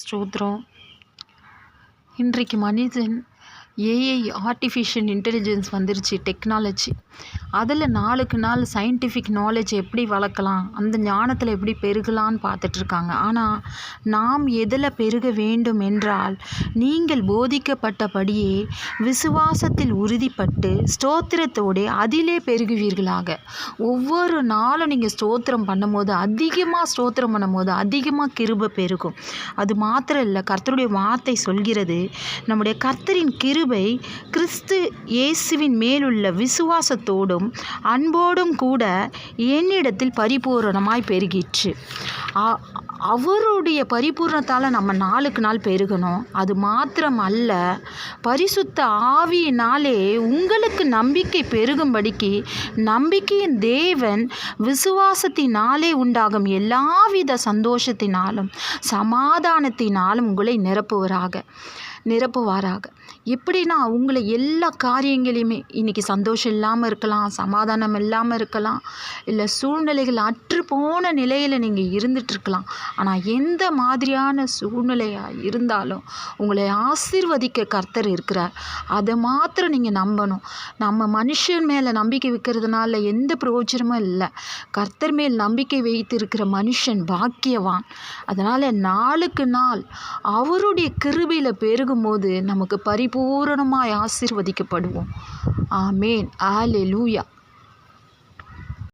ஸ்தோத்திரம். இன்றைக்கு மனிதன் ஏஐ ஆர்டிஃபிஷியல் இன்டெலிஜென்ஸ் வந்துருச்சு, டெக்னாலஜி. அதில் நாளுக்கு நாள் சயின்டிஃபிக் நாலேஜ் எப்படி வளர்க்கலாம், அந்த ஞானத்தில் எப்படி பெருகலான்னு பார்த்துட்ருக்காங்க. ஆனால் நாம் எதில் பெருக வேண்டும் என்றால், நீங்கள் போதிக்கப்பட்டபடியே விசுவாசத்தில் உறுதிப்பட்டு ஸ்தோத்திரத்தோடு அதிலே பெருகுவீர்களாக. ஒவ்வொரு நாளும் நீங்கள் ஸ்தோத்திரம் பண்ணும்போது, அதிகமாக ஸ்தோத்திரம் பண்ணும்போது அதிகமாக கிருபை பெருகும். அது மாத்திரம் இல்லை, கர்த்தருடைய வார்த்தை சொல்கிறது, நம்முடைய கர்த்தரின் கிருபை கிறிஸ்து இயேசுவின் மேலுள்ள விசுவாசத்தோடும் அன்போடும் கூட என்னிடத்தில் பரிபூரணமாய் பெருகிற்று. அவருடைய பரிபூர்ணத்தால் நம்ம நாளுக்கு நாள் பெருகணும். அது மாத்திரம் அல்ல, பரிசுத்த ஆவியினாலே உங்களுக்கு நம்பிக்கை பெருகும்படிக்கு நம்பிக்கையின் தேவன் விசுவாசத்தினாலே உண்டாகும் எல்லாவித சந்தோஷத்தினாலும் சமாதானத்தினாலும் உங்களை நிரப்புவாராக. எப்படின்னா, உங்களை எல்லா காரியங்களையுமே, இன்றைக்கி சந்தோஷம் இல்லாமல் இருக்கலாம், சமாதானம் இல்லாமல் இருக்கலாம், இல்லை சூழ்நிலைகள் அற்று போன நிலையில் நீங்கள் இருந்துகிட்ருக்கலாம். ஆனால் எந்த மாதிரியான சூழ்நிலையாக இருந்தாலும் உங்களை ஆசீர்வதிக்க கர்த்தர் இருக்கிறார். அதை மாத்திரம் நீங்கள் நம்பணும். நம்ம மனுஷன் மேலே நம்பிக்கை வைக்கிறதுனால எந்த பிரயோஜனமும் இல்லை. கர்த்தர் மேல் நம்பிக்கை வைத்து இருக்கிற மனுஷன் பாக்கியவான். அதனால் நாளுக்கு நாள் அவருடைய கிருபையில் பெருகும்போது நமக்கு பரிபூரணமாய் ஆசீர்வதிக்கப்படுவோம். ஆமேன். அல்லேலூயா.